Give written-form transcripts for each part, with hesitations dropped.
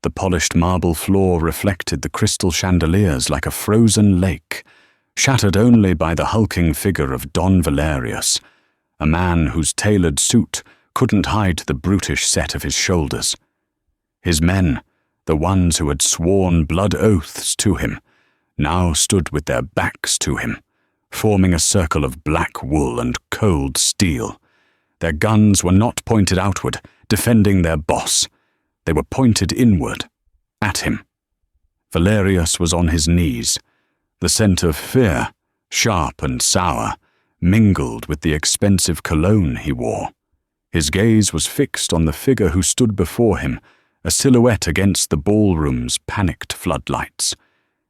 The polished marble floor reflected the crystal chandeliers like a frozen lake, shattered only by the hulking figure of Don Valerius, a man whose tailored suit couldn't hide the brutish set of his shoulders. His men, the ones who had sworn blood oaths to him, now stood with their backs to him, forming a circle of black wool and cold steel. Their guns were not pointed outward, defending their boss. They were pointed inward, at him. Valerius was on his knees. The scent of fear, sharp and sour, mingled with the expensive cologne he wore. His gaze was fixed on the figure who stood before him, a silhouette against the ballroom's panicked floodlights.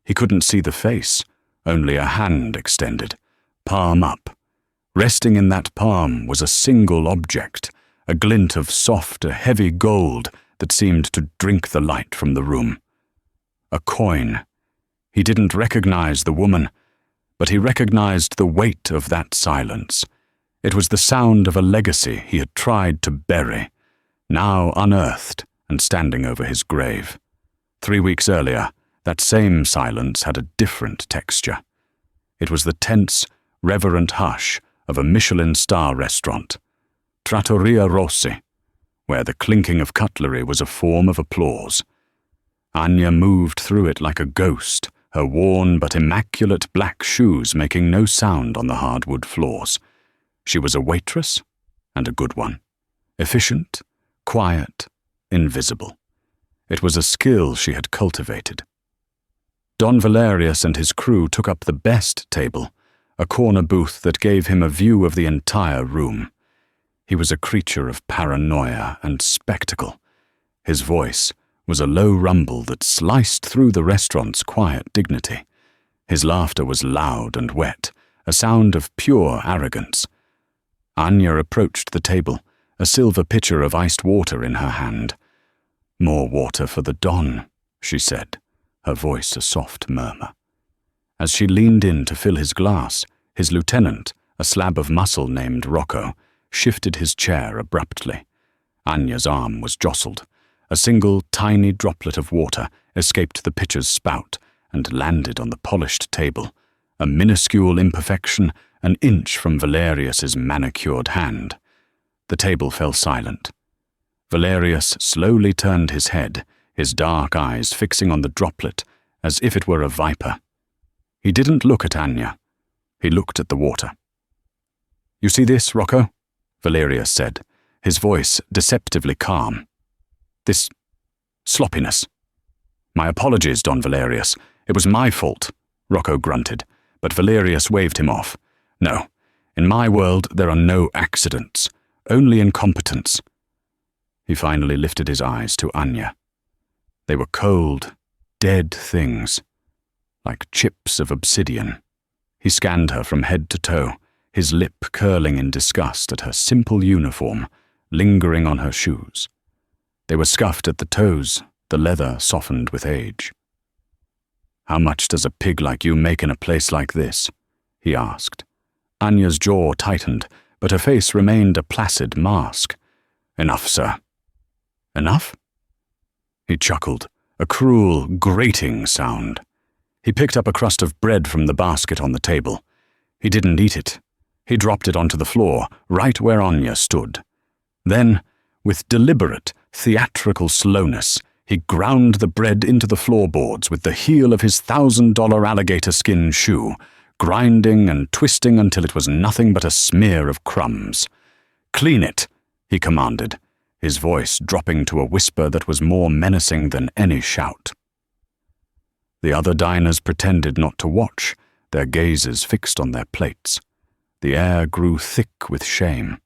He couldn't see the face, only a hand extended, palm up. Resting in that palm was a single object, a glint of soft, heavy gold that seemed to drink the light from the room. A coin. He didn't recognize the woman, but he recognized the weight of that silence. It was the sound of a legacy he had tried to bury, now unearthed and standing over his grave. 3 weeks earlier, that same silence had a different texture. It was the tense, reverent hush of a Michelin star restaurant, Trattoria Rossi, where the clinking of cutlery was a form of applause. Anya moved through it like a ghost, her worn but immaculate black shoes making no sound on the hardwood floors. She was a waitress, and a good one. Efficient, quiet, invisible. It was a skill she had cultivated. Don Valerius and his crew took up the best table, a corner booth that gave him a view of the entire room. He was a creature of paranoia and spectacle. His voice was a low rumble that sliced through the restaurant's quiet dignity. His laughter was loud and wet, a sound of pure arrogance. Anya approached the table, a silver pitcher of iced water in her hand. "More water for the Don," she said, her voice a soft murmur. As she leaned in to fill his glass, his lieutenant, a slab of muscle named Rocco, shifted his chair abruptly. Anya's arm was jostled. A single tiny droplet of water escaped the pitcher's spout and landed on the polished table, a minuscule imperfection an inch from Valerius's manicured hand. The table fell silent. Valerius slowly turned his head, his dark eyes fixing on the droplet as if it were a viper. He didn't look at Anya. He looked at the water. "You see this, Rocco?" Valerius said, his voice deceptively calm. "This sloppiness." "My apologies, Don Valerius. It was my fault," Rocco grunted, but Valerius waved him off. "No, in my world there are no accidents, only incompetence." He finally lifted his eyes to Anya. They were cold, dead things, like chips of obsidian. He scanned her from head to toe, his lip curling in disgust at her simple uniform, lingering on her shoes. They were scuffed at the toes, the leather softened with age. "How much does a pig like you make in a place like this?" he asked. Anya's jaw tightened, but her face remained a placid mask. "Enough, sir." "Enough?" He chuckled, a cruel, grating sound. He picked up a crust of bread from the basket on the table. He didn't eat it. He dropped it onto the floor, right where Anya stood. Then, with deliberate, theatrical slowness, he ground the bread into the floorboards with the heel of his $1,000 alligator skin shoe, grinding and twisting until it was nothing but a smear of crumbs. "Clean it," he commanded, his voice dropping to a whisper that was more menacing than any shout. The other diners pretended not to watch, their gazes fixed on their plates. The air grew thick with shame.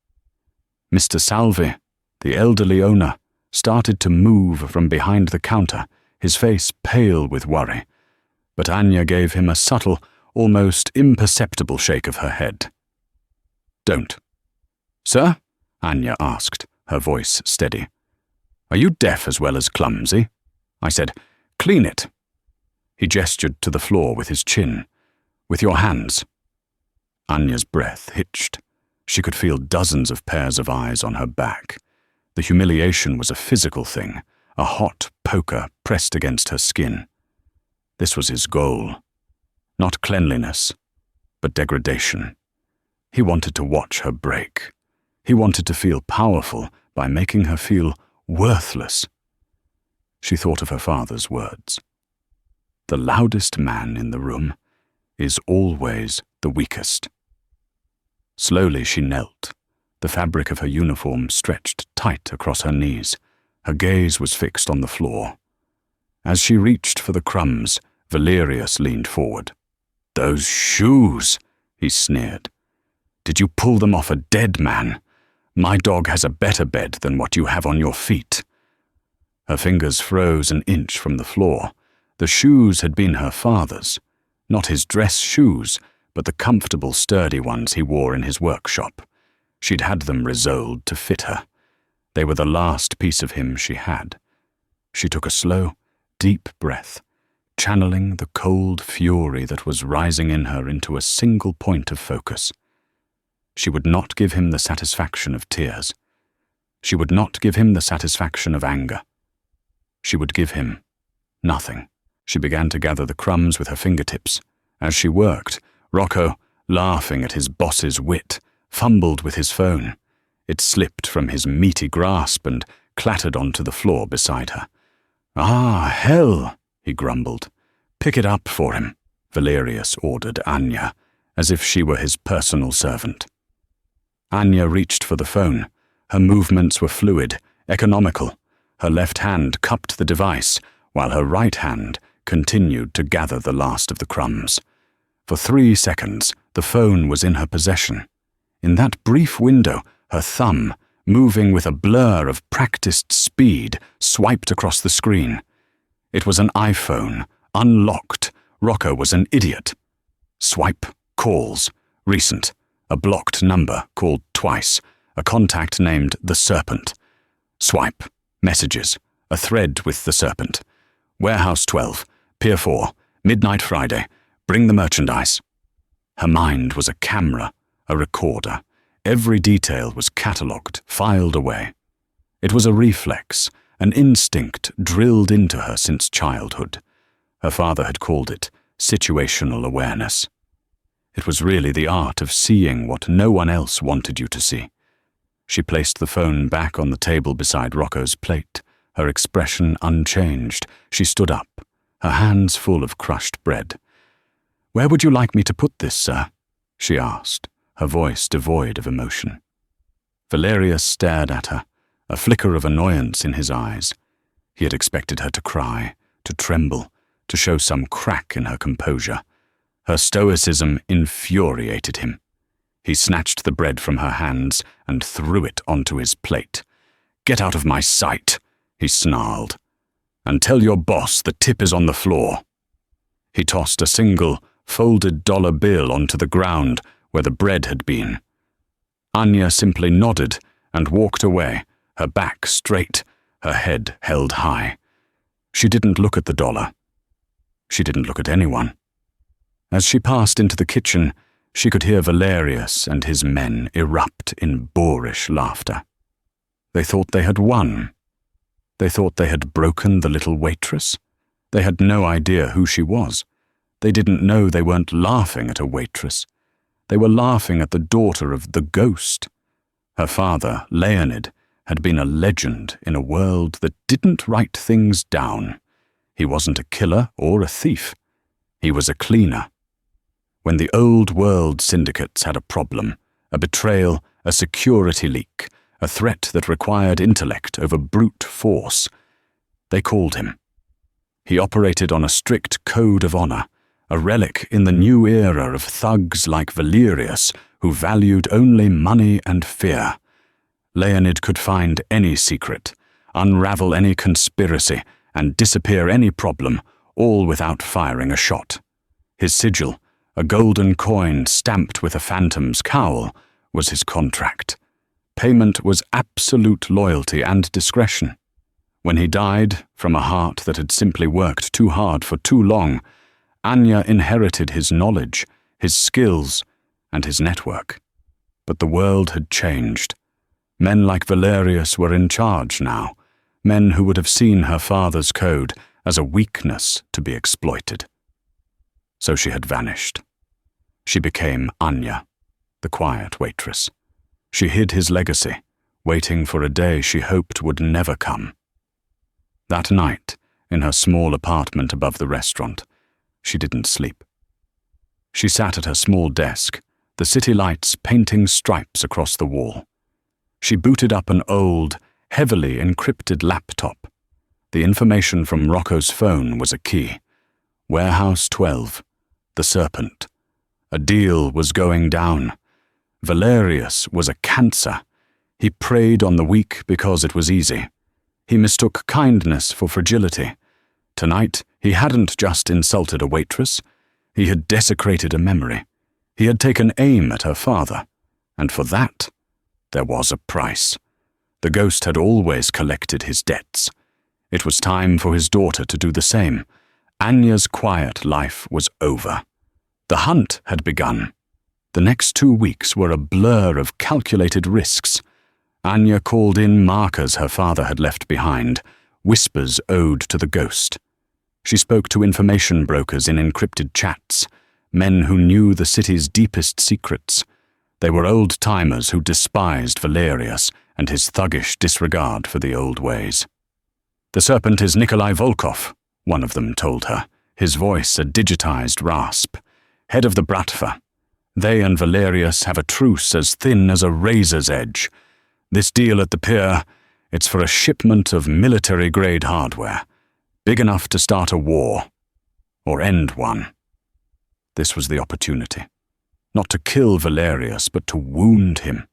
Mr. Salvi, the elderly owner, started to move from behind the counter, his face pale with worry, but Anya gave him a subtle, almost imperceptible shake of her head. "Don't." "Sir?" Anya asked, her voice steady. "Are you deaf as well as clumsy?" I said, "Clean it." He gestured to the floor with his chin. "With your hands." Anya's breath hitched. She could feel dozens of pairs of eyes on her back. The humiliation was a physical thing, a hot poker pressed against her skin. This was his goal. Not cleanliness, but degradation. He wanted to watch her break. He wanted to feel powerful by making her feel worthless. She thought of her father's words. The loudest man in the room is always the weakest. Slowly she knelt. The fabric of her uniform stretched tight across her knees. Her gaze was fixed on the floor. As she reached for the crumbs, Valerius leaned forward. "Those shoes," he sneered. "Did you pull them off a dead man? My dog has a better bed than what you have on your feet." Her fingers froze an inch from the floor. The shoes had been her father's. Not his dress shoes, but the comfortable, sturdy ones he wore in his workshop. She'd had them resoled to fit her. They were the last piece of him she had. She took a slow, deep breath, channeling the cold fury that was rising in her into a single point of focus. She would not give him the satisfaction of tears. She would not give him the satisfaction of anger. She would give him nothing. She began to gather the crumbs with her fingertips. As she worked, Rocco, laughing at his boss's wit, fumbled with his phone. It slipped from his meaty grasp and clattered onto the floor beside her. "Ah, hell," he grumbled. "Pick it up for him," Valerius ordered Anya, as if she were his personal servant. Anya reached for the phone. Her movements were fluid, economical. Her left hand cupped the device, while her right hand continued to gather the last of the crumbs. For 3 seconds, the phone was in her possession. In that brief window, her thumb, moving with a blur of practiced speed, swiped across the screen. It was an iPhone, unlocked. Rocco was an idiot. Swipe, calls, recent, a blocked number called twice, a contact named The Serpent. Swipe, messages, a thread with The Serpent. Warehouse 12, Pier 4, midnight Friday, bring the merchandise. Her mind was a camera, a recorder. Every detail was catalogued, filed away. It was a reflex, an instinct drilled into her since childhood. Her father had called it situational awareness. It was really the art of seeing what no one else wanted you to see. She placed the phone back on the table beside Rocco's plate, her expression unchanged. She stood up, her hands full of crushed bread. "Where would you like me to put this, sir?" she asked, her voice devoid of emotion. Valerius stared at her, a flicker of annoyance in his eyes. He had expected her to cry, to tremble, to show some crack in her composure. Her stoicism infuriated him. He snatched the bread from her hands and threw it onto his plate. "Get out of my sight," he snarled. "And tell your boss the tip is on the floor." He tossed a single, folded dollar bill onto the ground where the bread had been. Anya simply nodded and walked away, her back straight, her head held high. She didn't look at the dollar. She didn't look at anyone. As she passed into the kitchen, she could hear Valerius and his men erupt in boorish laughter. They thought they had won. They thought they had broken the little waitress. They had no idea who she was. They didn't know they weren't laughing at a waitress. They were laughing at the daughter of the ghost. Her father, Leonid, had been a legend in a world that didn't write things down. He wasn't a killer or a thief. He was a cleaner. When the old world syndicates had a problem, a betrayal, a security leak, a threat that required intellect over brute force, they called him. He operated on a strict code of honor, a relic in the new era of thugs like Valerius who valued only money and fear. Leonid could find any secret, unravel any conspiracy, and disappear any problem, all without firing a shot. His sigil, a golden coin stamped with a phantom's cowl, was his contract. Payment was absolute loyalty and discretion. When he died, from a heart that had simply worked too hard for too long, Anya inherited his knowledge, his skills, and his network. But the world had changed. Men like Valerius were in charge now. men who would have seen her father's code as a weakness to be exploited. So she had vanished. She became Anya, the quiet waitress. She hid his legacy, waiting for a day she hoped would never come. That night, in her small apartment above the restaurant, she didn't sleep. She sat at her small desk, the city lights painting stripes across the wall. She booted up an old, heavily encrypted laptop. The information from Rocco's phone was a key. Warehouse 12, the Serpent. A deal was going down. Valerius was a cancer. He preyed on the weak because it was easy. He mistook kindness for fragility. Tonight, he hadn't just insulted a waitress. He had desecrated a memory. He had taken aim at her father. And for that, there was a price. The ghost had always collected his debts. It was time for his daughter to do the same. Anya's quiet life was over. The hunt had begun. The next 2 weeks were a blur of calculated risks. Anya called in markers her father had left behind, whispers owed to the ghost. She spoke to information brokers in encrypted chats, men who knew the city's deepest secrets. They were old-timers who despised Valerius and his thuggish disregard for the old ways. "The Serpent is Nikolai Volkov," one of them told her, his voice a digitized rasp. "Head of the Bratva. They and Valerius have a truce as thin as a razor's edge. This deal at the pier, it's for a shipment of military-grade hardware, big enough to start a war, or end one." This was the opportunity. Not to kill Valerius, but to wound him,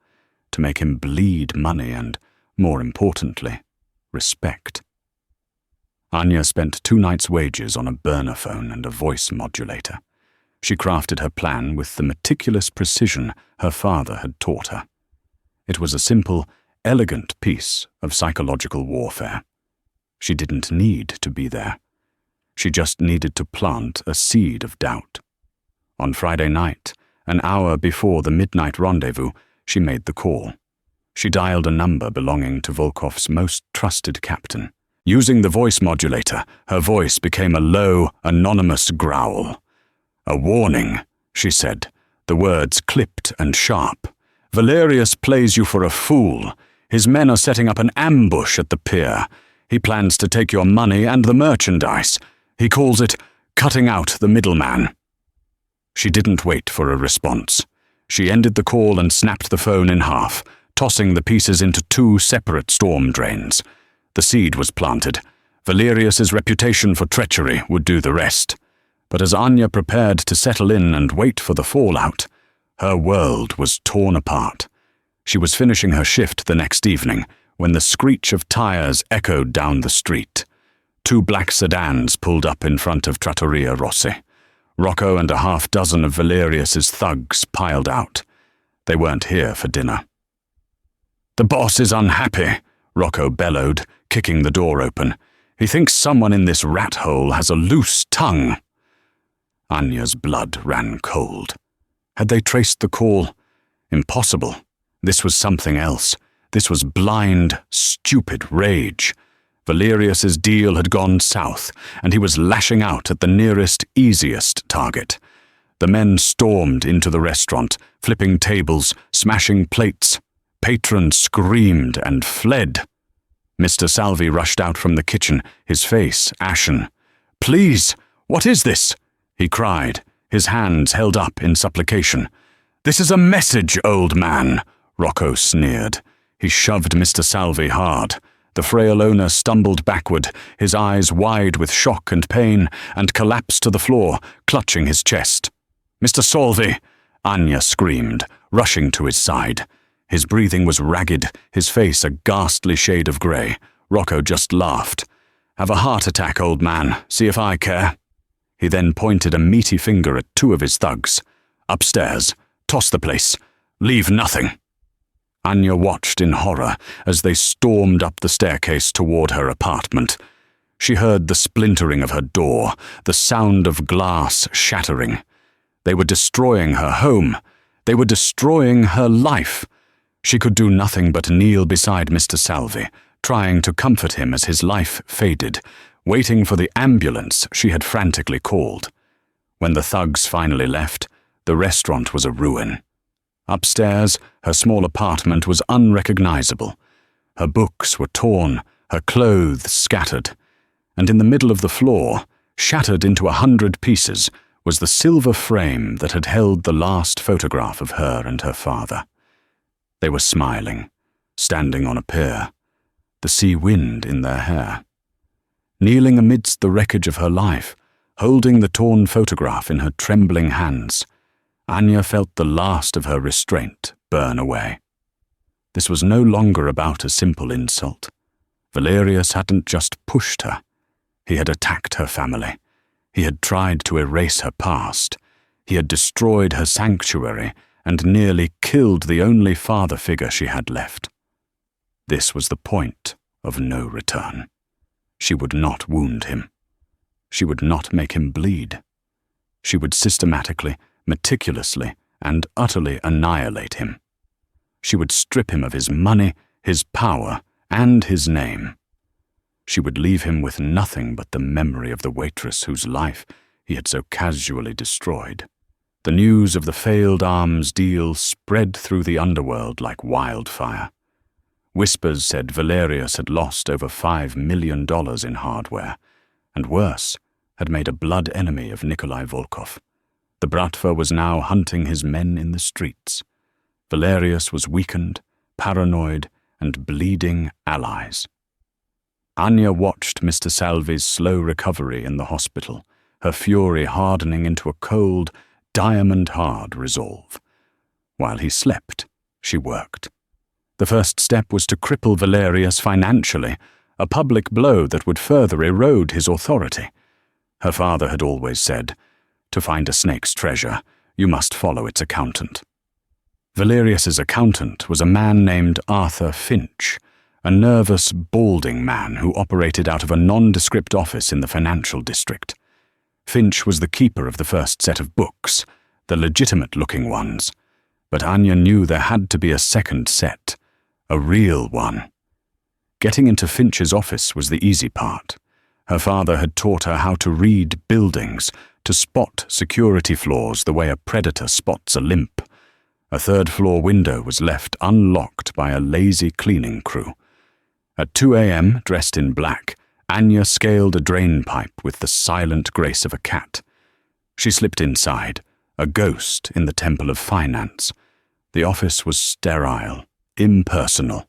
to make him bleed money and, more importantly, respect. Anya spent 2 nights' wages on a burner phone and a voice modulator. She crafted her plan with the meticulous precision her father had taught her. It was a simple, elegant piece of psychological warfare. She didn't need to be there. She just needed to plant a seed of doubt. On Friday night, an hour before the midnight rendezvous, she made the call. She dialed a number belonging to Volkov's most trusted captain. Using the voice modulator, her voice became a low, anonymous growl. "A warning," she said, the words clipped and sharp. "Valerius plays you for a fool. His men are setting up an ambush at the pier. He plans to take your money and the merchandise. He calls it cutting out the middleman." She didn't wait for a response. She ended the call and snapped the phone in half, tossing the pieces into 2 separate storm drains. The seed was planted. Valerius's reputation for treachery would do the rest. But as Anya prepared to settle in and wait for the fallout, her world was torn apart. She was finishing her shift the next evening when the screech of tires echoed down the street. 2 black sedans pulled up in front of Trattoria Rossi. Rocco and a half-dozen of Valerius's thugs piled out. They weren't here for dinner. "The boss is unhappy," Rocco bellowed, kicking the door open. "He thinks someone in this rat hole has a loose tongue." Anya's blood ran cold. Had they traced the call? Impossible. This was something else. This was blind, stupid rage. Valerius's deal had gone south, and he was lashing out at the nearest, easiest target. The men stormed into the restaurant, flipping tables, smashing plates. Patrons screamed and fled. Mr. Salvi rushed out from the kitchen, his face ashen. "Please, what is this?" he cried, his hands held up in supplication. "This is a message, old man," Rocco sneered. He shoved Mr. Salvi hard. The frail owner stumbled backward, his eyes wide with shock and pain, and collapsed to the floor, clutching his chest. "Mr. Salvi!" Anya screamed, rushing to his side. His breathing was ragged, his face a ghastly shade of grey. Rocco just laughed. "Have a heart attack, old man. See if I care." He then pointed a meaty finger at 2 of his thugs. "Upstairs. Toss the place. Leave nothing." Anya watched in horror as they stormed up the staircase toward her apartment. She heard the splintering of her door, the sound of glass shattering. They were destroying her home. They were destroying her life. She could do nothing but kneel beside Mr. Salvi, trying to comfort him as his life faded, waiting for the ambulance she had frantically called. When the thugs finally left, the restaurant was a ruin. Upstairs, her small apartment was unrecognizable. Her books were torn, her clothes scattered, and in the middle of the floor, shattered into 100 pieces, was the silver frame that had held the last photograph of her and her father. They were smiling, standing on a pier, the sea wind in their hair. Kneeling amidst the wreckage of her life, holding the torn photograph in her trembling hands, Anya felt the last of her restraint burn away. This was no longer about a simple insult. Valerius hadn't just pushed her. He had attacked her family. He had tried to erase her past. He had destroyed her sanctuary and nearly killed the only father figure she had left. This was the point of no return. She would not wound him. She would not make him bleed. She would systematically, meticulously, and utterly annihilate him. She would strip him of his money, his power, and his name. She would leave him with nothing but the memory of the waitress whose life he had so casually destroyed. The news of the failed arms deal spread through the underworld like wildfire. Whispers said Valerius had lost over $5 million in hardware, and worse, had made a blood enemy of Nikolai Volkov. The Bratva was now hunting his men in the streets. Valerius was weakened, paranoid, and bleeding allies. Anya watched Mr. Salvi's slow recovery in the hospital, her fury hardening into a cold, diamond-hard resolve. While he slept, she worked. The first step was to cripple Valerius financially, a public blow that would further erode his authority. Her father had always said, "To find a snake's treasure, you must follow its accountant." Valerius's accountant was a man named Arthur Finch, a nervous, balding man who operated out of a nondescript office in the financial district. Finch was the keeper of the first set of books, the legitimate-looking ones, but Anya knew there had to be a second set, a real one. Getting into Finch's office was the easy part. Her father had taught her how to read buildings, to spot security flaws the way a predator spots a limp. A third-floor window was left unlocked by a lazy cleaning crew. At 2 a.m., dressed in black, Anya scaled a drain pipe with the silent grace of a cat. She slipped inside, a ghost in the temple of finance. The office was sterile, impersonal.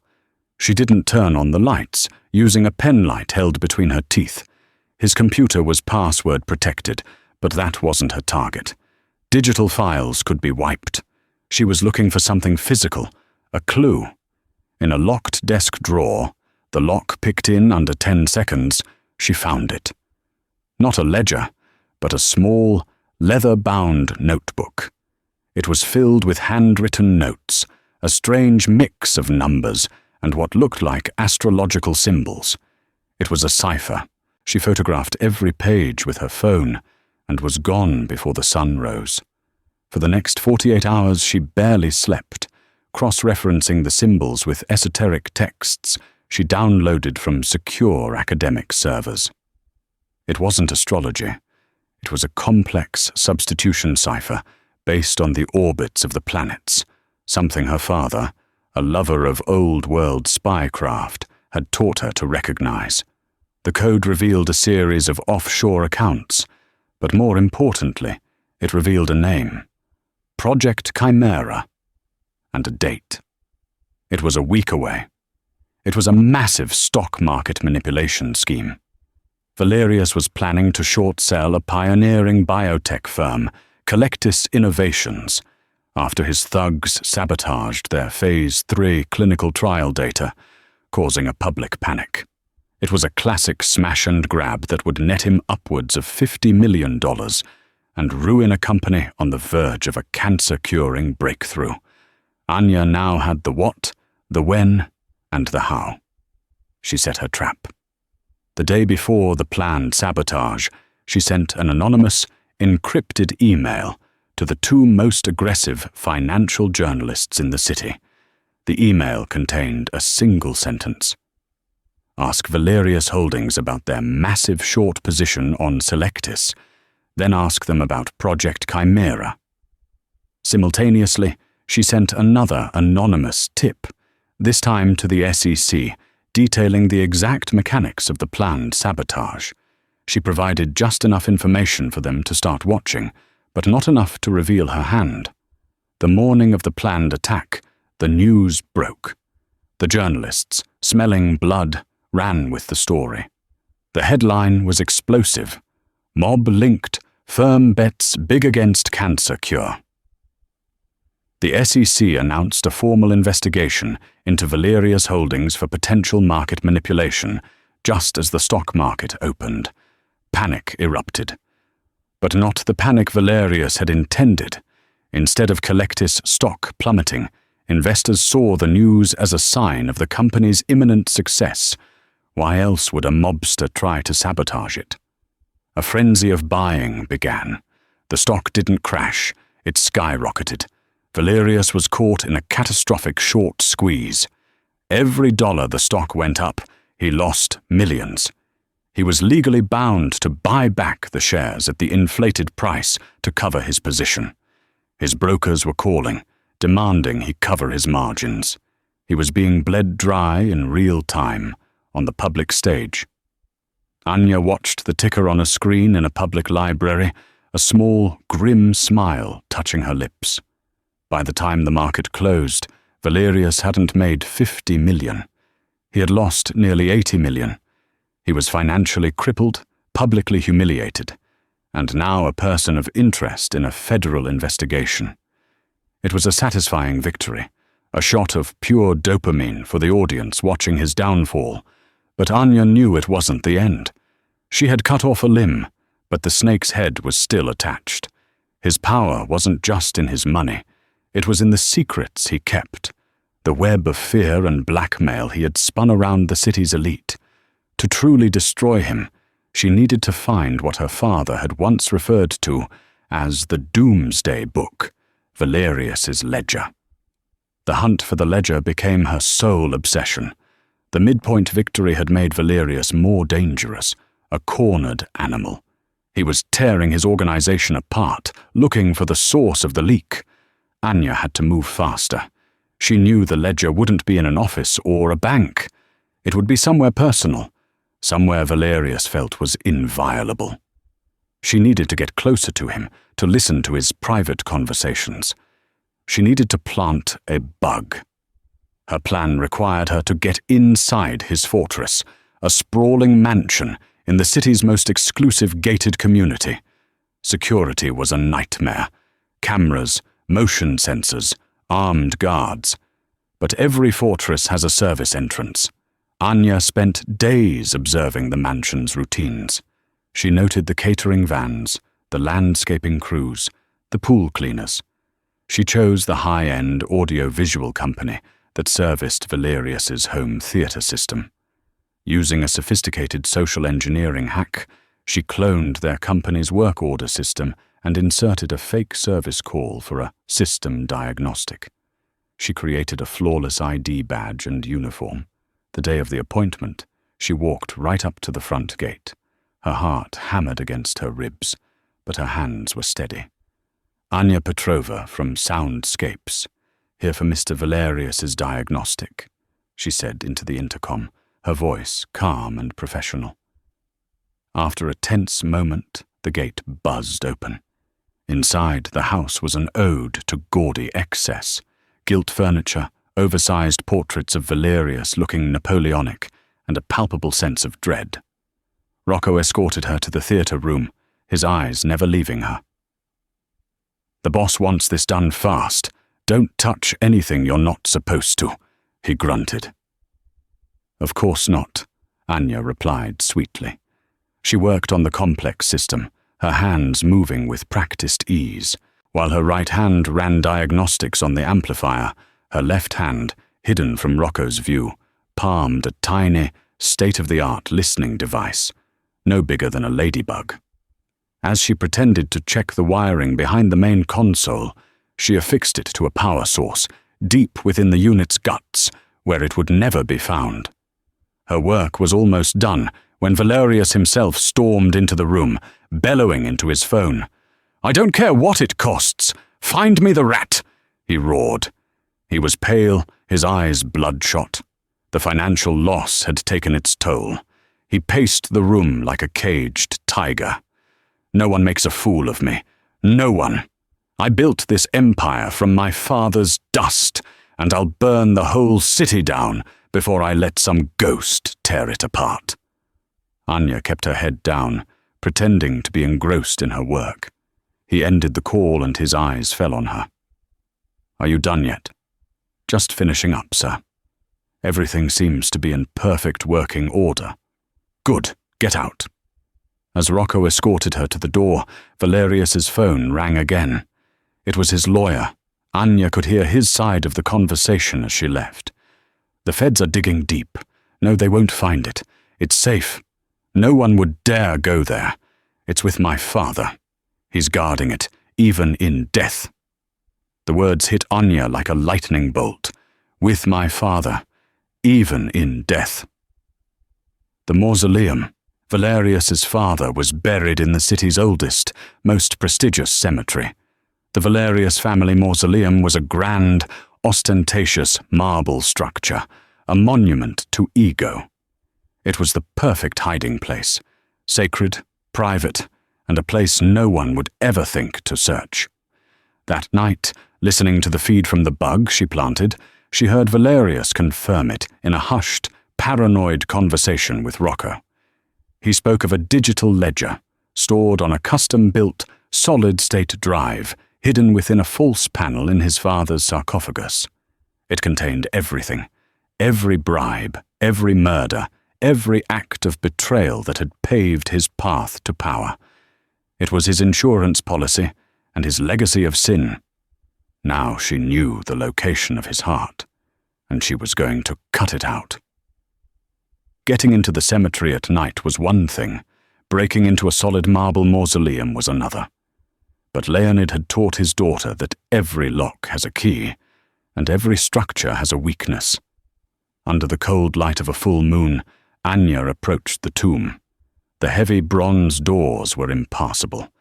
She didn't turn on the lights, using a penlight held between her teeth. His computer was password protected, but that wasn't her target. Digital files could be wiped. She was looking for something physical, a clue. In a locked desk drawer, the lock picked in under 10 seconds, she found it. Not a ledger, but a small, leather-bound notebook. It was filled with handwritten notes, a strange mix of numbers and what looked like astrological symbols. It was a cipher. She photographed every page with her phone and was gone before the sun rose. For the next 48 hours she barely slept, cross-referencing the symbols with esoteric texts she downloaded from secure academic servers. It wasn't astrology. It was a complex substitution cipher based on the orbits of the planets, something her father, a lover of old-world spycraft, had taught her to recognize. The code revealed a series of offshore accounts, but more importantly, it revealed a name, Project Chimera, and a date. It was a week away. It was a massive stock market manipulation scheme. Valerius was planning to short-sell a pioneering biotech firm, Collectis Innovations, after his thugs sabotaged their Phase 3 clinical trial data, causing a public panic. It was a classic smash-and-grab that would net him upwards of $50 million and ruin a company on the verge of a cancer-curing breakthrough. Anya now had the what, the when, and the how. She set her trap. The day before the planned sabotage, she sent an anonymous, encrypted email to the two most aggressive financial journalists in the city. The email contained a single sentence. Ask Valerius Holdings about their massive short position on Selectis. Then ask them about Project Chimera. Simultaneously, she sent another anonymous tip, this time to the SEC, detailing the exact mechanics of the planned sabotage. She provided just enough information for them to start watching, but not enough to reveal her hand. The morning of the planned attack, the news broke. The journalists, smelling blood, ran with the story. The headline was explosive. Mob linked, firm bets big against cancer cure. The SEC announced a formal investigation into Valerius Holdings for potential market manipulation just as the stock market opened. Panic erupted. But not the panic Valerius had intended. Instead of Collectis stock plummeting, investors saw the news as a sign of the company's imminent success. Why else would a mobster try to sabotage it? A frenzy of buying began. The stock didn't crash, it skyrocketed. Valerius was caught in a catastrophic short squeeze. Every dollar the stock went up, he lost millions. He was legally bound to buy back the shares at the inflated price to cover his position. His brokers were calling, demanding he cover his margins. He was being bled dry in real time, on the public stage. Anya watched the ticker on a screen in a public library, a small, grim smile touching her lips. By the time the market closed, Valerius hadn't made 50 million. He had lost nearly 80 million. He was financially crippled, publicly humiliated, and now a person of interest in a federal investigation. It was a satisfying victory, a shot of pure dopamine for the audience watching his downfall, but Anya knew it wasn't the end. She had cut off a limb, but the snake's head was still attached. His power wasn't just in his money. It was in the secrets he kept, the web of fear and blackmail he had spun around the city's elite. To truly destroy him, she needed to find what her father had once referred to as the Doomsday Book, Valerius's ledger. The hunt for the ledger became her sole obsession. The midpoint victory had made Valerius more dangerous, a cornered animal. He was tearing his organization apart, looking for the source of the leak. Anya had to move faster. She knew the ledger wouldn't be in an office or a bank. It would be somewhere personal, somewhere Valerius felt was inviolable. She needed to get closer to him, to listen to his private conversations. She needed to plant a bug. Her plan required her to get inside his fortress, a sprawling mansion in the city's most exclusive gated community. Security was a nightmare. Cameras, motion sensors, armed guards. But every fortress has a service entrance. Anya spent days observing the mansion's routines. She noted the catering vans, the landscaping crews, the pool cleaners. She chose the high-end audio-visual company that serviced Valerius's home theater system. Using a sophisticated social engineering hack, she cloned their company's work order system and inserted a fake service call for a system diagnostic. She created a flawless ID badge and uniform. The day of the appointment, she walked right up to the front gate. Her heart hammered against her ribs, but her hands were steady. Anya Petrova from Soundscapes, here for Mr. Valerius's diagnostic, she said into the intercom, her voice calm and professional. After a tense moment, the gate buzzed open. Inside, the house was an ode to gaudy excess. Gilt furniture, oversized portraits of Valerius looking Napoleonic, and a palpable sense of dread. Rocco escorted her to the theater room, his eyes never leaving her. "The boss wants this done fast. Don't touch anything you're not supposed to," he grunted. "Of course not," Anya replied sweetly. She worked on the complex system, her hands moving with practiced ease. While her right hand ran diagnostics on the amplifier, her left hand, hidden from Rocco's view, palmed a tiny, state-of-the-art listening device, no bigger than a ladybug. As she pretended to check the wiring behind the main console, she affixed it to a power source, deep within the unit's guts, where it would never be found. Her work was almost done when Valerius himself stormed into the room, bellowing into his phone. "I don't care what it costs. Find me the rat," he roared. He was pale, his eyes bloodshot. The financial loss had taken its toll. He paced the room like a caged tiger. "No one makes a fool of me. No one. I built this empire from my father's dust, and I'll burn the whole city down before I let some ghost tear it apart." Anya kept her head down, pretending to be engrossed in her work. He ended the call and his eyes fell on her. "Are you done yet?" "Just finishing up, sir. Everything seems to be in perfect working order." "Good. Get out." As Rocco escorted her to the door, Valerius's phone rang again. It was his lawyer. Anya could hear his side of the conversation as she left. "The feds are digging deep. No, they won't find it. It's safe. No one would dare go there. It's with my father. He's guarding it, even in death." The words hit Anya like a lightning bolt. With my father, even in death. The mausoleum. Valerius's father was buried in the city's oldest, most prestigious cemetery. The Valerius family mausoleum was a grand, ostentatious marble structure, a monument to ego. It was the perfect hiding place, sacred, private, and a place no one would ever think to search. That night, listening to the feed from the bug she planted, she heard Valerius confirm it in a hushed, paranoid conversation with Rocco. He spoke of a digital ledger, stored on a custom-built, solid-state drive, hidden within a false panel in his father's sarcophagus. It contained everything, every bribe, every murder, every act of betrayal that had paved his path to power. It was his insurance policy and his legacy of sin. Now she knew the location of his heart, and she was going to cut it out. Getting into the cemetery at night was one thing, breaking into a solid marble mausoleum was another. But Leonid had taught his daughter that every lock has a key, and every structure has a weakness. Under the cold light of a full moon, Anya approached the tomb. The heavy bronze doors were impassable,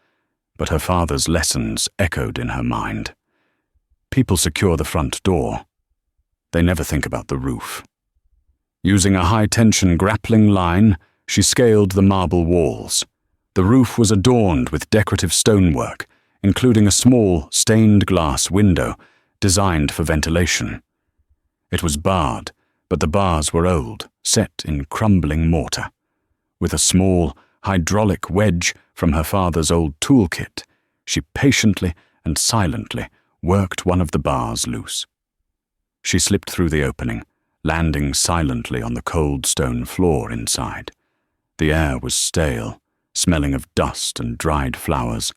but her father's lessons echoed in her mind. People secure the front door. They never think about the roof. Using a high-tension grappling line, she scaled the marble walls. The roof was adorned with decorative stonework, including a small, stained-glass window designed for ventilation. It was barred, but the bars were old, set in crumbling mortar. With a small, hydraulic wedge from her father's old toolkit, she patiently and silently worked one of the bars loose. She slipped through the opening, landing silently on the cold stone floor inside. The air was stale, smelling of dust and dried flowers.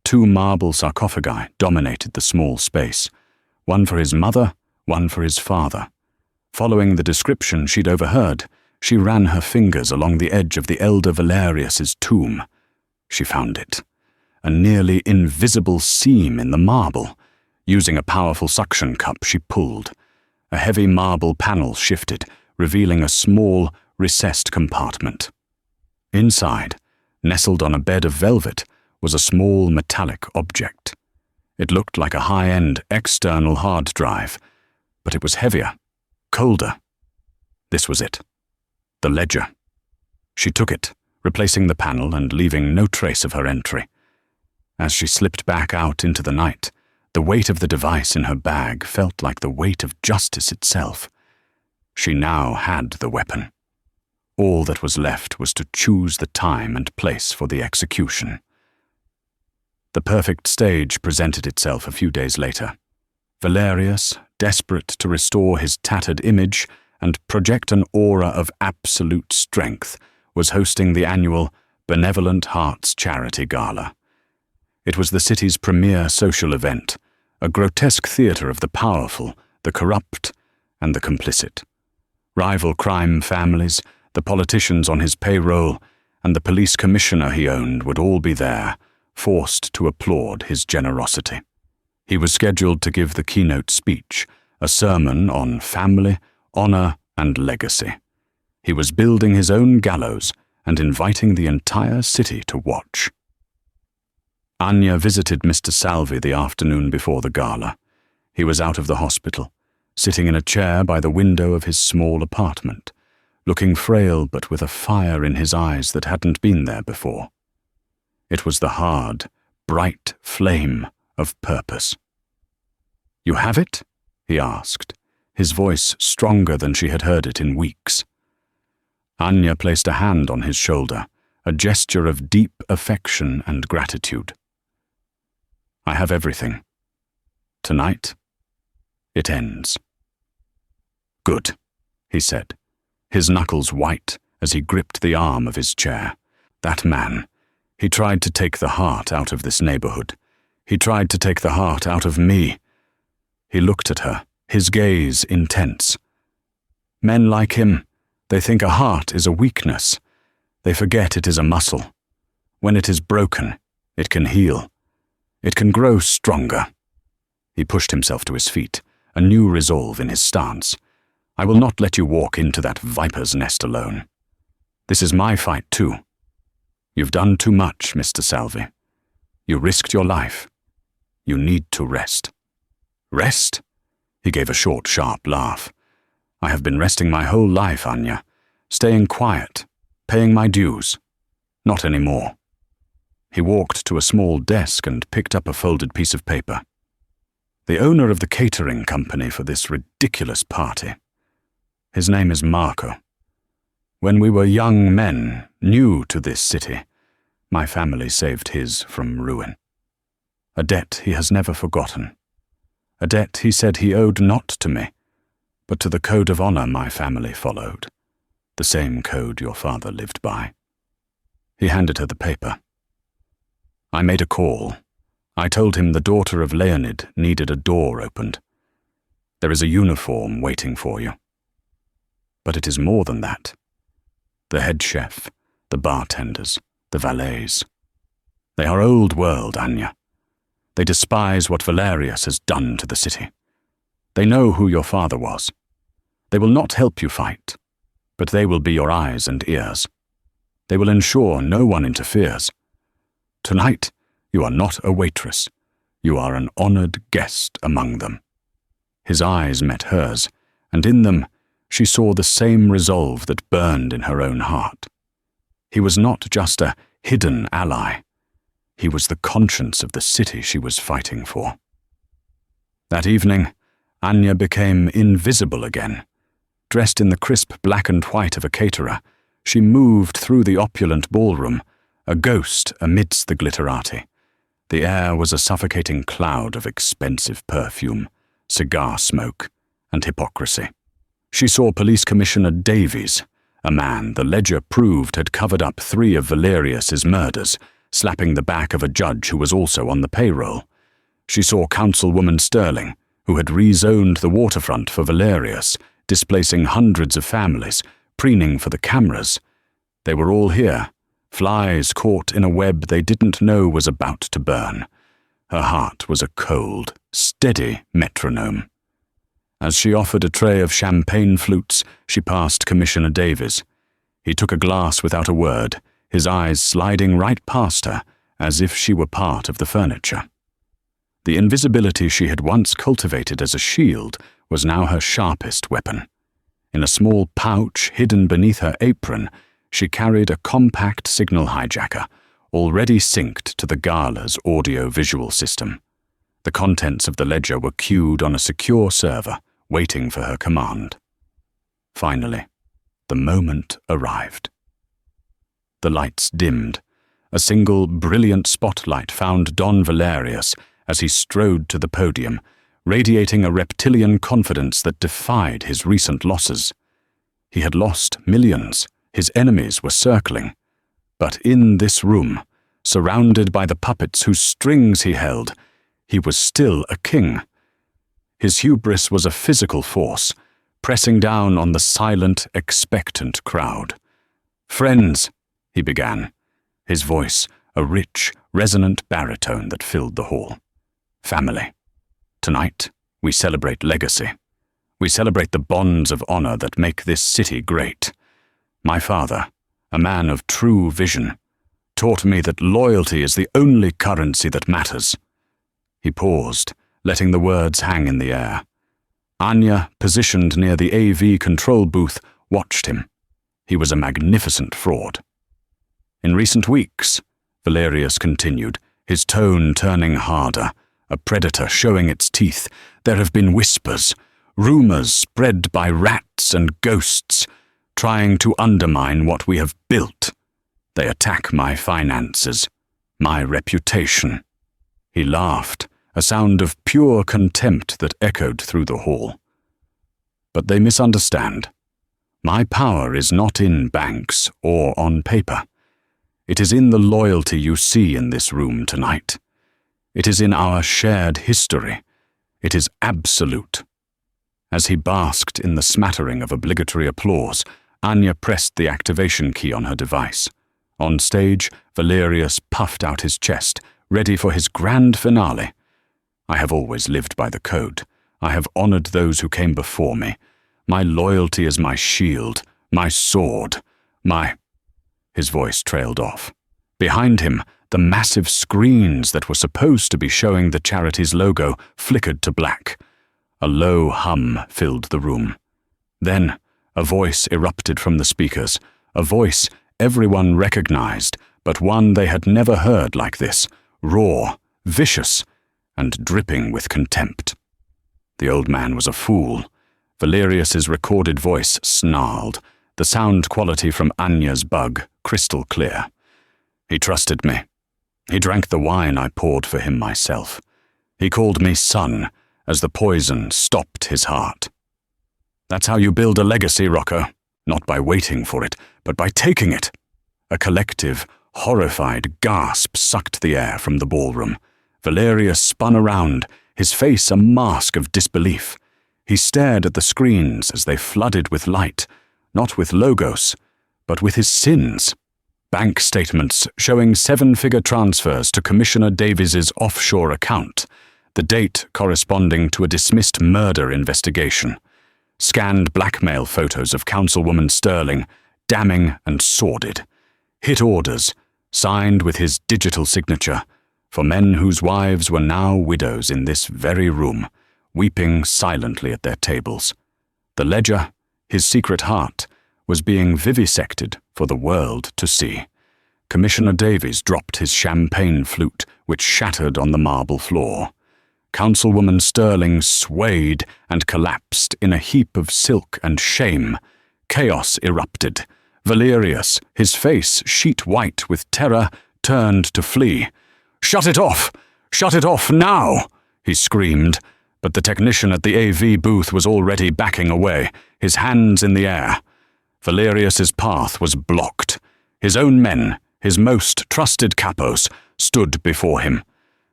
2 marble sarcophagi dominated the small space, one for his mother, one for his father. Following the description she'd overheard, she ran her fingers along the edge of the elder Valerius's tomb. She found it, a nearly invisible seam in the marble. Using a powerful suction cup, she pulled. A heavy marble panel shifted, revealing a small, recessed compartment. Inside, nestled on a bed of velvet, was a small metallic object. It looked like a high-end external hard drive, but it was heavier, colder. This was it. The ledger. She took it, replacing the panel and leaving no trace of her entry. As she slipped back out into the night, the weight of the device in her bag felt like the weight of justice itself. She now had the weapon. All that was left was to choose the time and place for the execution. The perfect stage presented itself a few days later. Valerius, desperate to restore his tattered image and project an aura of absolute strength, was hosting the annual Benevolent Hearts Charity Gala. It was the city's premier social event, a grotesque theater of the powerful, the corrupt, and the complicit. Rival crime families, the politicians on his payroll, and the police commissioner he owned would all be there, forced to applaud his generosity. He was scheduled to give the keynote speech, a sermon on family, honor, and legacy. He was building his own gallows and inviting the entire city to watch. Anya visited Mr. Salvi the afternoon before the gala. He was out of the hospital, sitting in a chair by the window of his small apartment, looking frail but with a fire in his eyes that hadn't been there before. It was the hard, bright flame of purpose. "You have it?" he asked, his voice stronger than she had heard it in weeks. Anya placed a hand on his shoulder, a gesture of deep affection and gratitude. "I have everything. Tonight, it ends." "Good," he said, his knuckles white as he gripped the arm of his chair. That man, he tried to take the heart out of this neighborhood. He tried to take the heart out of me. He looked at her, his gaze intense. Men like him, they think a heart is a weakness. They forget it is a muscle. When it is broken, it can heal. It can grow stronger. He pushed himself to his feet, a new resolve in his stance. "I will not let you walk into that viper's nest alone. This is my fight too. You've done too much, Mr. Salvi. You risked your life. You need to rest." "Rest?" He gave a short, sharp laugh. "I have been resting my whole life, Anya. Staying quiet, paying my dues. Not anymore." He walked to a small desk and picked up a folded piece of paper. "The owner of the catering company for this ridiculous party. His name is Marco. When we were young men, new to this city, my family saved his from ruin. A debt he has never forgotten. A debt he said he owed not to me, but to the code of honor my family followed, the same code your father lived by." He handed her the paper. "I made a call. I told him the daughter of Leonid needed a door opened. There is a uniform waiting for you. But it is more than that. The head chef, the bartenders, the valets. They are old world, Anya. They despise what Valerius has done to the city. They know who your father was. They will not help you fight, but they will be your eyes and ears. They will ensure no one interferes. Tonight, you are not a waitress. You are an honored guest among them." His eyes met hers, and in them she saw the same resolve that burned in her own heart. He was not just a hidden ally. He was the conscience of the city she was fighting for. That evening, Anya became invisible again. Dressed in the crisp black and white of a caterer, she moved through the opulent ballroom, a ghost amidst the glitterati. The air was a suffocating cloud of expensive perfume, cigar smoke, and hypocrisy. She saw Police Commissioner Davies, a man the ledger proved had covered up 3 of Valerius's murders, slapping the back of a judge who was also on the payroll. She saw Councilwoman Sterling, who had rezoned the waterfront for Valerius, displacing hundreds of families, preening for the cameras. They were all here, flies caught in a web they didn't know was about to burn. Her heart was a cold, steady metronome. As she offered a tray of champagne flutes, she passed Commissioner Davies. He took a glass without a word, his eyes sliding right past her, as if she were part of the furniture. The invisibility she had once cultivated as a shield was now her sharpest weapon. In a small pouch hidden beneath her apron, she carried a compact signal hijacker, already synced to the gala's audio-visual system. The contents of the ledger were queued on a secure server, waiting for her command. Finally, the moment arrived. The lights dimmed. A single brilliant spotlight found Don Valerius as he strode to the podium, radiating a reptilian confidence that defied his recent losses. He had lost millions. His enemies were circling. But in this room, surrounded by the puppets whose strings he held, he was still a king. His hubris was a physical force, pressing down on the silent, expectant crowd. "Friends," he began, his voice a rich, resonant baritone that filled the hall. "Family. Tonight, we celebrate legacy. We celebrate the bonds of honor that make this city great. My father, a man of true vision, taught me that loyalty is the only currency that matters. He paused, letting the words hang in the air. Anya, positioned near the AV control booth, watched him. He was a magnificent fraud. In recent weeks, Valerius continued, his tone turning harder, a predator showing its teeth, there have been whispers, rumors spread by rats and ghosts, trying to undermine what we have built. They attack my finances, my reputation. He laughed, a sound of pure contempt that echoed through the hall. But they misunderstand. My power is not in banks or on paper. It is in the loyalty you see in this room tonight. It is in our shared history. It is absolute. As he basked in the smattering of obligatory applause, Anya pressed the activation key on her device. On stage, Valerius puffed out his chest, ready for his grand finale. I have always lived by the code. I have honored those who came before me. My loyalty is my shield, my sword, my... His voice trailed off. Behind him, the massive screens that were supposed to be showing the charity's logo flickered to black. A low hum filled the room. Then, a voice erupted from the speakers, a voice everyone recognized, but one they had never heard like this, raw, vicious, and dripping with contempt. The old man was a fool. Valerius's recorded voice snarled, the sound quality from Anya's bug crystal clear. He trusted me. He drank the wine I poured for him myself. He called me son as the poison stopped his heart. That's how you build a legacy, Rocco. Not by waiting for it, but by taking it. A collective, horrified gasp sucked the air from the ballroom. Valerius spun around, his face a mask of disbelief. He stared at the screens as they flooded with light, not with logos, but with his sins. Bank statements showing 7-figure transfers to Commissioner Davies's offshore account, the date corresponding to a dismissed murder investigation. Scanned blackmail photos of Councilwoman Sterling, damning and sordid. Hit orders, signed with his digital signature, for men whose wives were now widows in this very room, weeping silently at their tables. The ledger, his secret heart, was being vivisected for the world to see. Commissioner Davies dropped his champagne flute, which shattered on the marble floor. Councilwoman Sterling swayed and collapsed in a heap of silk and shame. Chaos erupted. Valerius, his face sheet white with terror, turned to flee. "Shut it off! Shut it off now!" he screamed, but the technician at the AV booth was already backing away, his hands in the air. Valerius's path was blocked. His own men, his most trusted capos, stood before him.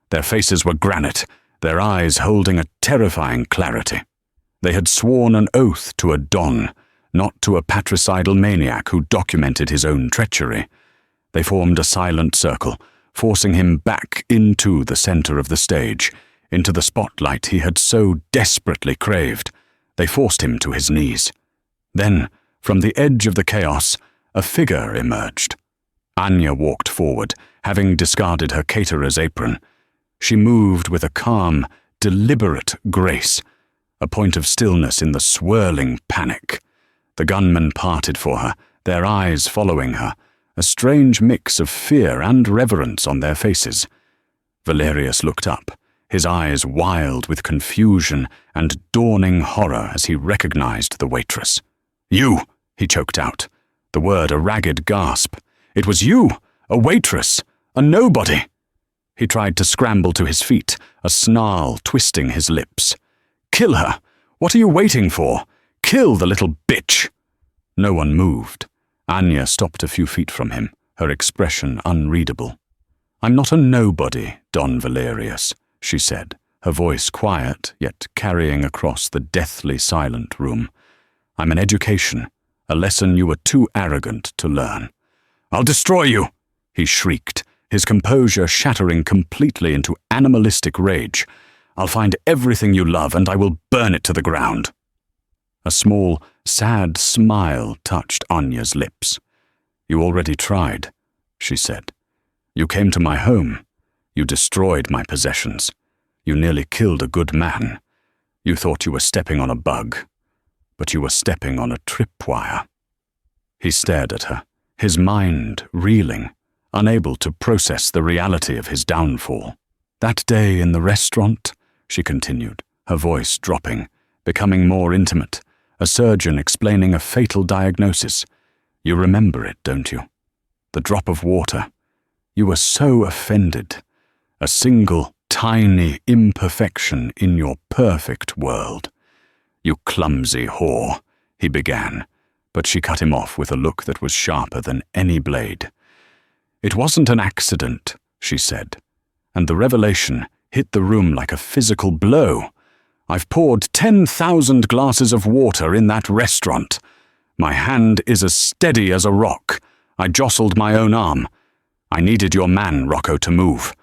Their faces were granite, their eyes holding a terrifying clarity. They had sworn an oath to a Don, not to a patricidal maniac who documented his own treachery. They formed a silent circle, forcing him back into the center of the stage, into the spotlight he had so desperately craved. They forced him to his knees. Then, from the edge of the chaos, a figure emerged. Anya walked forward, having discarded her caterer's apron. She moved with a calm, deliberate grace, a point of stillness in the swirling panic. The gunmen parted for her, their eyes following her, a strange mix of fear and reverence on their faces. Valerius looked up, his eyes wild with confusion and dawning horror as he recognized the waitress. "You!" he choked out, the word a ragged gasp. "It was you! A waitress! A nobody!" He tried to scramble to his feet, a snarl twisting his lips. "Kill her! What are you waiting for? Kill the little bitch!" No one moved. Anya stopped a few feet from him, her expression unreadable. "I'm not a nobody, Don Valerius," she said, her voice quiet yet carrying across the deathly silent room. "I'm an education, a lesson you were too arrogant to learn." "I'll destroy you!" he shrieked, his composure shattering completely into animalistic rage. "I'll find everything you love and I will burn it to the ground." A small, sad smile touched Anya's lips. "You already tried," she said. "You came to my home. You destroyed my possessions. You nearly killed a good man. You thought you were stepping on a bug, but you were stepping on a tripwire." He stared at her, his mind reeling, unable to process the reality of his downfall. "That day in the restaurant," she continued, her voice dropping, becoming more intimate, a surgeon explaining a fatal diagnosis. "You remember it, don't you? The drop of water. You were so offended. A single, tiny imperfection in your perfect world. You clumsy whore," he began, but she cut him off with a look that was sharper than any blade. "It wasn't an accident," she said, and the revelation hit the room like a physical blow. "I've poured 10,000 glasses of water in that restaurant. My hand is as steady as a rock. I jostled my own arm. I needed your man, Rocco, to move.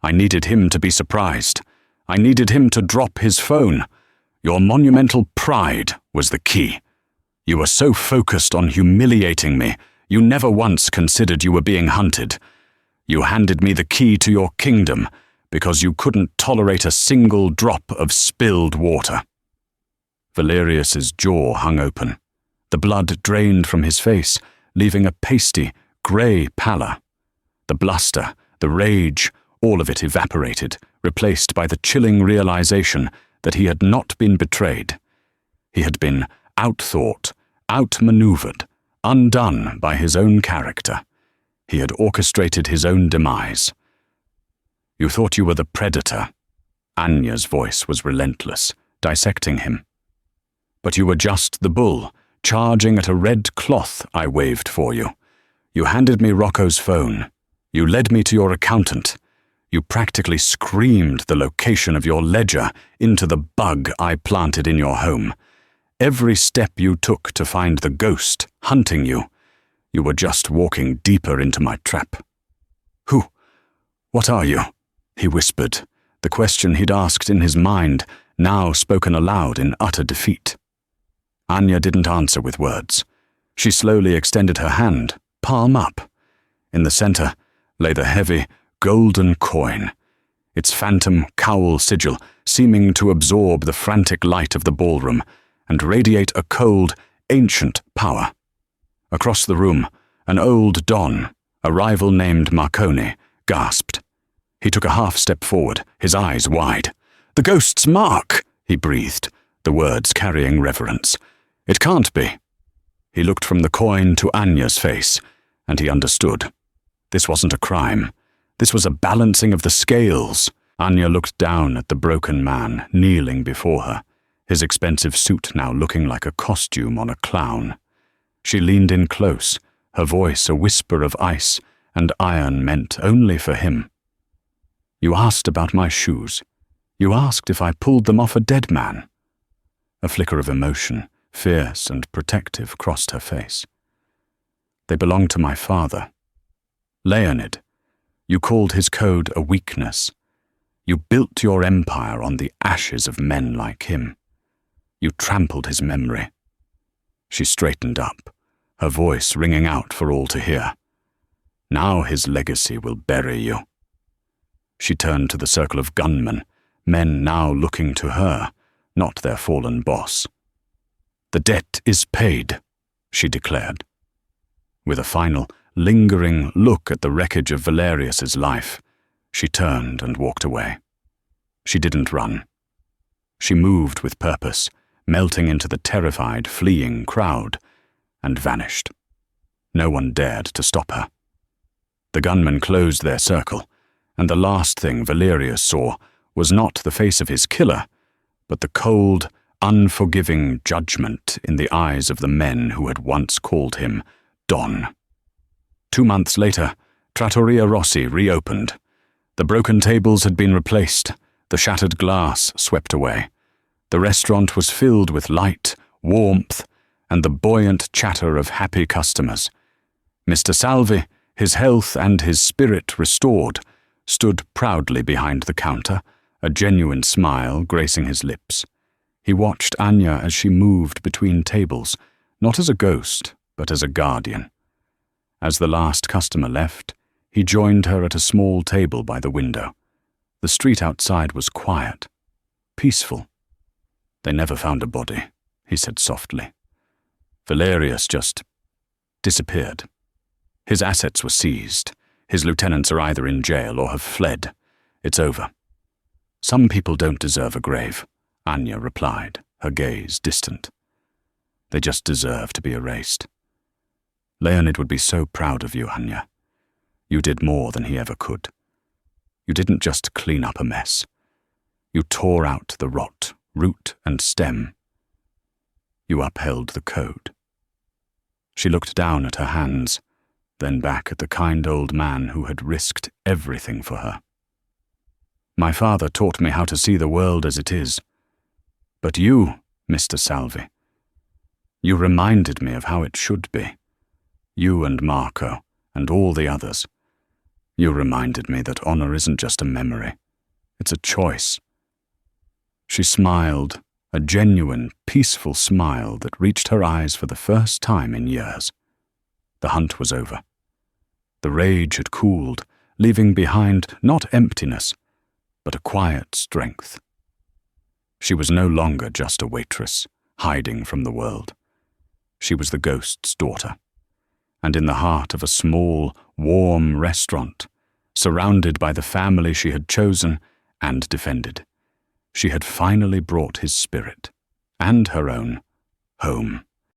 I needed him to be surprised. I needed him to drop his phone. Your monumental pride was the key. You were so focused on humiliating me, you never once considered you were being hunted. You handed me the key to your kingdom because you couldn't tolerate a single drop of spilled water." Valerius's jaw hung open. The blood drained from his face, leaving a pasty, grey pallor. The bluster, the rage, all of it evaporated, replaced by the chilling realization that he had not been betrayed. He had been outthought, outmaneuvered, undone by his own character. He had orchestrated his own demise. "You thought you were the predator." Anya's voice was relentless, dissecting him. "But you were just the bull, charging at a red cloth I waved for you. You handed me Rocco's phone. You led me to your accountant. You practically screamed the location of your ledger into the bug I planted in your home. Every step you took to find the ghost hunting you, you were just walking deeper into my trap." "Who? What are you?" he whispered, the question he'd asked in his mind, now spoken aloud in utter defeat. Anya didn't answer with words. She slowly extended her hand, palm up. In the center lay the heavy, golden coin, its phantom cowl sigil seeming to absorb the frantic light of the ballroom and radiate a cold, ancient power. Across the room, an old Don, a rival named Marconi, gasped. He took a half-step forward, his eyes wide. "The ghost's mark!" he breathed, the words carrying reverence. "It can't be." He looked from the coin to Anya's face, and he understood. This wasn't a crime. This was a balancing of the scales. Anya looked down at the broken man kneeling before her, his expensive suit now looking like a costume on a clown. She leaned in close, her voice a whisper of ice and iron meant only for him. "You asked about my shoes. You asked if I pulled them off a dead man." A flicker of emotion, fierce and protective, crossed her face. "They belonged to my father. Leonid, you called his code a weakness. You built your empire on the ashes of men like him. You trampled his memory." She straightened up, her voice ringing out for all to hear. "Now his legacy will bury you." She turned to the circle of gunmen, men now looking to her, not their fallen boss. "The debt is paid," she declared. With a final, lingering look at the wreckage of Valerius's life, she turned and walked away. She didn't run. She moved with purpose, melting into the terrified, fleeing crowd, and vanished. No one dared to stop her. The gunmen closed their circle, and the last thing Valerius saw was not the face of his killer, but the cold, unforgiving judgment in the eyes of the men who had once called him Don. 2 months later, Trattoria Rossi reopened. The broken tables had been replaced, the shattered glass swept away. The restaurant was filled with light, warmth, and the buoyant chatter of happy customers. Mr. Salvi, his health and his spirit restored, stood proudly behind the counter, a genuine smile gracing his lips. He watched Anya as she moved between tables, not as a ghost, but as a guardian. As the last customer left, he joined her at a small table by the window. The street outside was quiet, peaceful. "They never found a body," he said softly. "Valerius just disappeared. His assets were seized. His lieutenants are either in jail or have fled. It's over." "Some people don't deserve a grave," Anya replied, her gaze distant. "They just deserve to be erased. Leonid would be so proud of you, Anya. You did more than he ever could. You didn't just clean up a mess. You tore out the rot, root and stem. You upheld the code." She looked down at her hands, then back at the kind old man who had risked everything for her. "My father taught me how to see the world as it is. But you, Mr. Salvi, you reminded me of how it should be. You and Marco, and all the others. You reminded me that honor isn't just a memory. It's a choice." She smiled, a genuine, peaceful smile that reached her eyes for the first time in years. The hunt was over. The rage had cooled, leaving behind not emptiness, but a quiet strength. She was no longer just a waitress, hiding from the world. She was the ghost's daughter. And in the heart of a small, warm restaurant, surrounded by the family she had chosen and defended, she had finally brought his spirit, and her own, home.